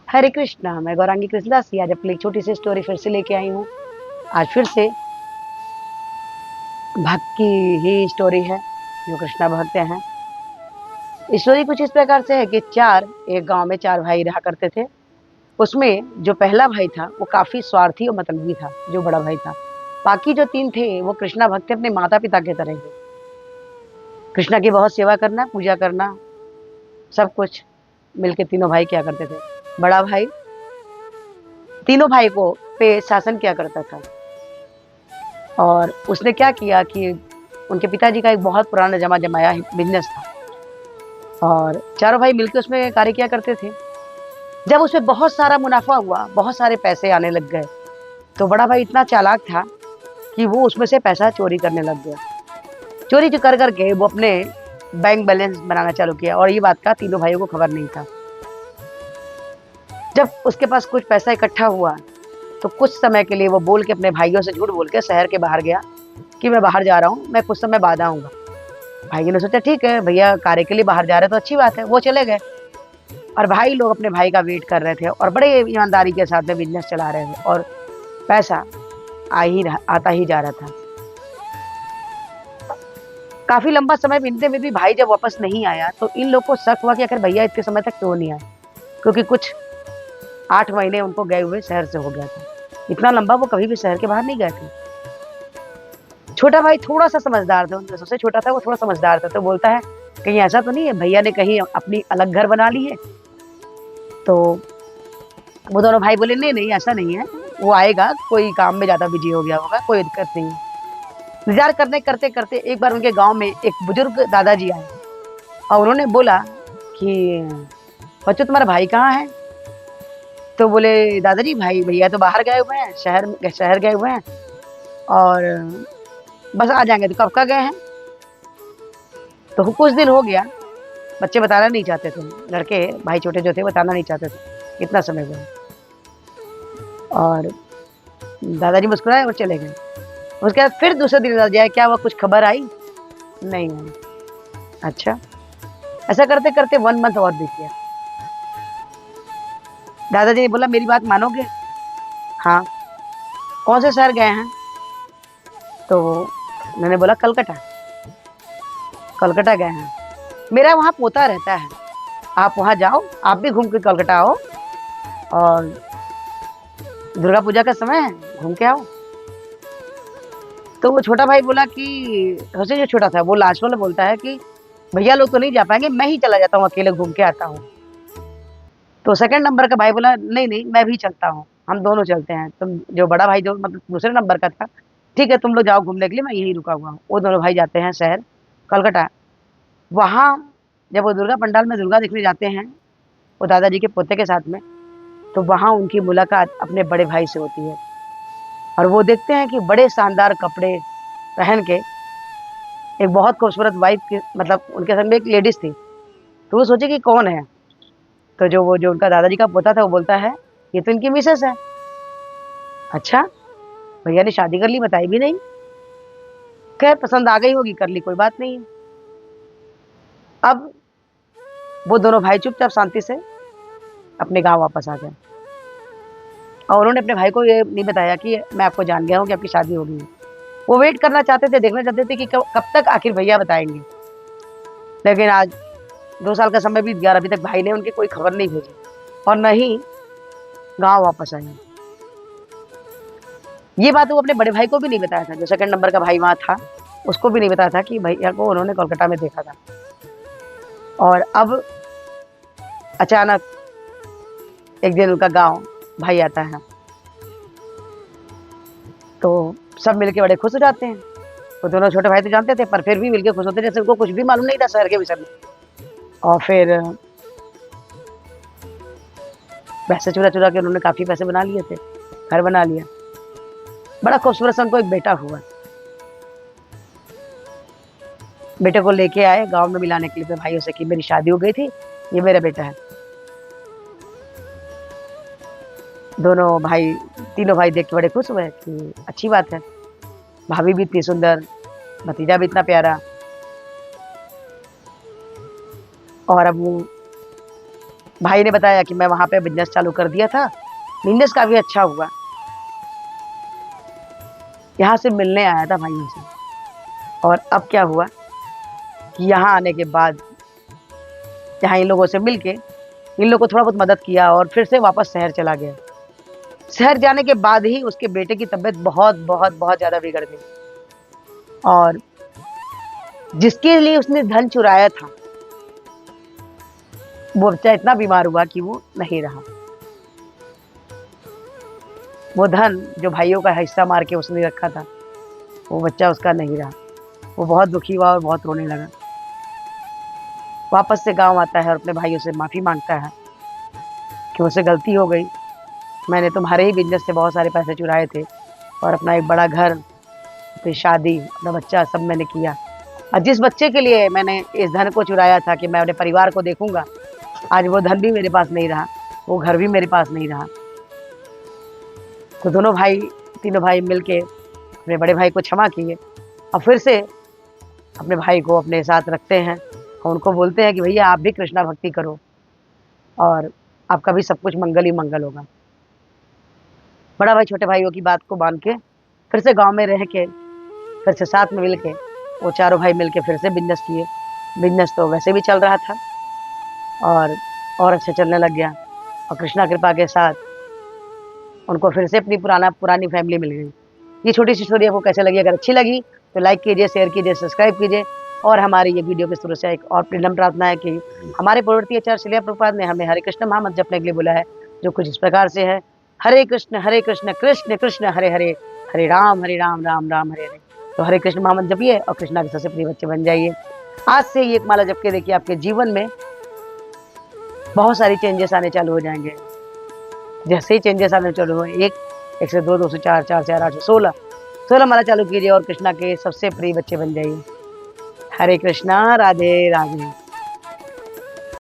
हरे कृष्णा, मैं गौरांगी कृष्णदासी आज अपनी एक छोटी सी स्टोरी फिर से लेके आई हूँ। आज फिर से भक्त की ही स्टोरी है, जो कृष्णा भक्त हैं। स्टोरी कुछ इस प्रकार से है कि एक गांव में 4 भाई रहा करते थे। उसमें जो पहला भाई था, वो काफ़ी स्वार्थी और मतलबी था, जो बड़ा भाई था। बाकी जो 3 थे, वो कृष्णा भक्त थे, अपने माता-पिता की तरह थे। कृष्णा की बहुत सेवा करना, पूजा करना, सब कुछ मिलके तीनों भाई किया करते थे। बड़ा भाई तीनों भाई को पे शासन किया करता था। और उसने क्या किया कि उनके पिताजी का एक बहुत पुराना जमा-जमाया बिज़नेस था और चारों भाई मिलके उसमें कार्य किया करते थे। जब उसमें बहुत सारा मुनाफ़ा हुआ, बहुत सारे पैसे आने लग गए, तो बड़ा भाई इतना चालाक था कि वो उसमें से पैसा चोरी करने लग गया। चोरी जो कर के वो अपने बैंक बैलेंस बनाना चालू किया और ये बात का तीनों भाइयों को खबर नहीं था। जब उसके पास कुछ पैसा इकट्ठा हुआ, तो कुछ समय के लिए वो बोल के अपने भाइयों से झूठ बोल के शहर के बाहर गया कि मैं बाहर जा रहा हूँ, मैं कुछ समय बाद आऊँगा। भाइयों ने सोचा ठीक है, भैया कार्य के लिए बाहर जा रहे हैं तो अच्छी बात है, वो चले गए। और भाई लोग अपने भाई का वेट कर रहे थे और बड़े ईमानदारी के साथ में बिज़नेस चला रहे थे और पैसा आता ही जा रहा था। काफ़ी लंबा समय बीतने में भी भाई जब वापस नहीं आया, तो इन लोग को शक हुआ कि आखिर भैया इतने समय तक क्यों नहीं आए? क्योंकि कुछ 8 महीने उनको गए हुए शहर से हो गया था। इतना लंबा वो कभी भी शहर के बाहर नहीं गए थे। छोटा भाई थोड़ा-सा समझदार था, उनमें सबसे छोटा था, वो थोड़ा समझदार था, तो बोलता है, "कहीं ऐसा तो नहीं है भैया ने कहीं अपनी अलग घर बना ली है?" तो वो दोनों भाई बोले, "नहीं, नहीं ऐसा नहीं है, वो आएगा, कोई काम में ज़्यादा बिज़ी हो गया होगा, कोई दिक्कत नहीं है।" इंतज़ार करते-करते एक बार उनके गाँव में एक बुजुर्ग दादाजी आए और उन्होंने बोला कि, "बच्चों तुम्हारा भाई कहाँ है?" तो बोले, "दादाजी भाई भैया तो बाहर गए हुए हैं, शहर गए हुए हैं और बस आ जाएँगे।" "तो कब का गए हैं?" तो कुछ दिन हो गया, बच्चे बताना नहीं चाहते थे, लड़के भाई छोटे जो थे बताना नहीं चाहते थे, इतना समय हुआ। और दादाजी मुस्कुराए और चले गए। उसके बाद फिर दूसरे दिन दादाजी आए, "क्या हुआ कुछ खबर आई?" "नहीं आई।" "अच्छा।" ऐसा करते-करते 1 मंथ और बीत गया। दादाजी ने बोला, "मेरी बात मानोगे?" "हाँ।" "कौन से शहर गए हैं?" तो मैंने बोला, "कलकत्ता।" "कलकत्ता गए हैं।" "मेरा वहाँ पोता रहता है, आप वहाँ जाओ, आप भी घूम के कलकत्ता आओ और दुर्गा पूजा का समय है, घूम के आओ।" तो वो छोटा भाई बोला कि सबसे जो छोटा था, वो लास्ट वाला बोलता है कि, "भैया लोग तो नहीं जा पाएँगे, मैं ही चला जाता हूँ, अकेले घूम के आता हूँ।" तो सेकंड नंबर का भाई बोला, "नहीं, नहीं, मैं भी चलता हूँ, हम दोनों चलते हैं। तुम" जो बड़ा भाई जो मतलब दूसरे नंबर का था, "ठीक है, तुम लोग जाओ घूमने के लिए, मैं यहीं रुका हुआ हूँ।" वो दोनों भाई जाते हैं शहर कलकत्ता। वहाँ जब वो दुर्गा पंडाल में दुर्गा देखने जाते हैं, वो दादाजी के पोते के साथ में, तो वहाँ उनकी मुलाकात अपने बड़े भाई से होती है और वो देखते हैं कि बड़े शानदार कपड़े पहन के एक बहुत खूबसूरत वाइफ़ की मतलब उनके संग में एक लेडीज़ थी। तो वो सोचे कि कौन है? तो जो उनका दादाजी का पोता था, वो बोलता है, "ये तो इनकी मिसेज़ है।" "अच्छा, भैया ने शादी कर ली, बताई भी नहीं?" "खैर पसंद आ गई होगी, कर ली, कोई बात नहीं है।" अब वो दोनों भाई चुपचाप शांति से अपने गाँव वापस आ गए और उन्होंने अपने भाई को ये नहीं बताया कि मैं आपको जान गया हूँ कि आपकी शादी हो गई है। वो वेट करना चाहते थे, देखना चाहते थे कि कब तक आखिर भैया बताएँगे। लेकिन आज 2 साल का समय बीत गया और अभी तक भाई ने उनकी कोई खबर नहीं भेजी और ना ही गाँव वापस आए हैं। ये बात वो अपने बड़े भाई को भी नहीं बताया था, जो सेकंड नंबर का भाई वहाँ था, उसको भी नहीं बताया था कि भैया को उन्होंने कोलकाता में देखा था। और अब अचानक एक दिन उनका गाँव भाई आता है, तो सब मिलके बड़े खुश हो जाते हैं। वो दोनों छोटे भाई तो जानते थे, पर फिर भी मिलके खुश होते जैसे उनको कुछ भी मालूम नहीं था शहर के विषय में। और फिर पैसे चुरा-चुरा के उन्होंने काफ़ी पैसे बना लिए थे, घर बना लिया। बड़ा खूबसूरत सा उनको एक बेटा हुआ। बेटे को लेके आए गाँव में मिलाने के लिए अपने भाइयों से कि मेरी शादी हो गई थी, ये मेरा बेटा है। दोनों भाई तीनों भाई देख के बड़े खुश हुए कि अच्छी बात है, भाभी भी इतनी सुंदर, भतीजा भी इतना प्यारा। और अब वो भाई ने बताया कि मैं वहाँ पे बिजनेस चालू कर दिया था, बिजनेस काफ़ी अच्छा हुआ। यहाँ से मिलने आया था भाइयों से, और अब क्या हुआ कि यहाँ आने के बाद यहाँ इन लोगों से मिल के इन लोगों को थोड़ा बहुत मदद किया और फिर से वापस शहर चला गया। शहर जाने के बाद ही उसके बेटे की तबीयत बहुत बहुत बहुत ज़्यादा बिगड़ गई, और जिसके लिए उसने धन चुराया था वो बच्चा इतना बीमार हुआ कि वो नहीं रहा। वो धन जो भाइयों का हिस्सा मार के उसने रखा था, वो बच्चा उसका नहीं रहा। वो बहुत दुखी हुआ और बहुत रोने लगा। वापस से गांव आता है और अपने भाइयों से माफ़ी मांगता है कि मुझसे गलती हो गई, मैंने तुम्हारे ही बिजनेस से बहुत सारे पैसे चुराए थे और अपना एक बड़ा घर, अपनी शादी, अपना बच्चा, सब मैंने किया। और जिस बच्चे के लिए मैंने इस धन को चुराया था कि मैं अपने परिवार को देखूंगा, आज वो धन भी मेरे पास नहीं रहा, वो घर भी मेरे पास नहीं रहा। तो तीनों भाई मिलके अपने बड़े भाई को क्षमा किए और फिर से अपने भाई को अपने साथ रखते हैं और उनको बोलते हैं कि भैया आप भी कृष्णा भक्ति करो और आपका भी सब कुछ मंगल ही मंगल होगा। बड़ा भाई छोटे भाइयों की बात को मान के फिर से गांव में रह के फिर से साथ में मिल के वो चारों भाई मिल के फिर से बिजनेस किए। बिजनेस तो वैसे भी चल रहा था और अच्छा चलने लग गया, और कृष्णा कृपा के साथ उनको फिर से अपनी पुरानी फैमिली मिल गई। ये छोटी सी स्टोरी आपको कैसे लगी? अगर अच्छी लगी तो लाइक कीजिए, शेयर कीजिए, सब्सक्राइब कीजिए। और हमारी ये वीडियो के शुरू से एक और प्रियम प्रार्थना है कि हमारे पूर्ववर्ती आचार्य श्रील प्रभुपाद ने हमें हरे कृष्ण महामंत्र जपने के लिए बोला है, जो कुछ इस प्रकार से है: हरे कृष्ण कृष्ण कृष्ण हरे हरे, हरे राम राम राम हरे हरे। तो हरे कृष्ण महामंत्र जपिए और कृष्णा के सबसे प्रिय बच्चे बन जाइए। आज से ये एक माला जप के देखिए, आपके जीवन में बहुत सारी चेंजेस आने चालू हो जाएंगे। जैसे ही चेंजेस आने चालू हो, एक से 2, 2 से 4, 4 से 8, 8 से 16 माला चालू कीजिए और कृष्णा के सबसे प्रिय बच्चे बन जाइए। हरे कृष्णा, राधे राधे।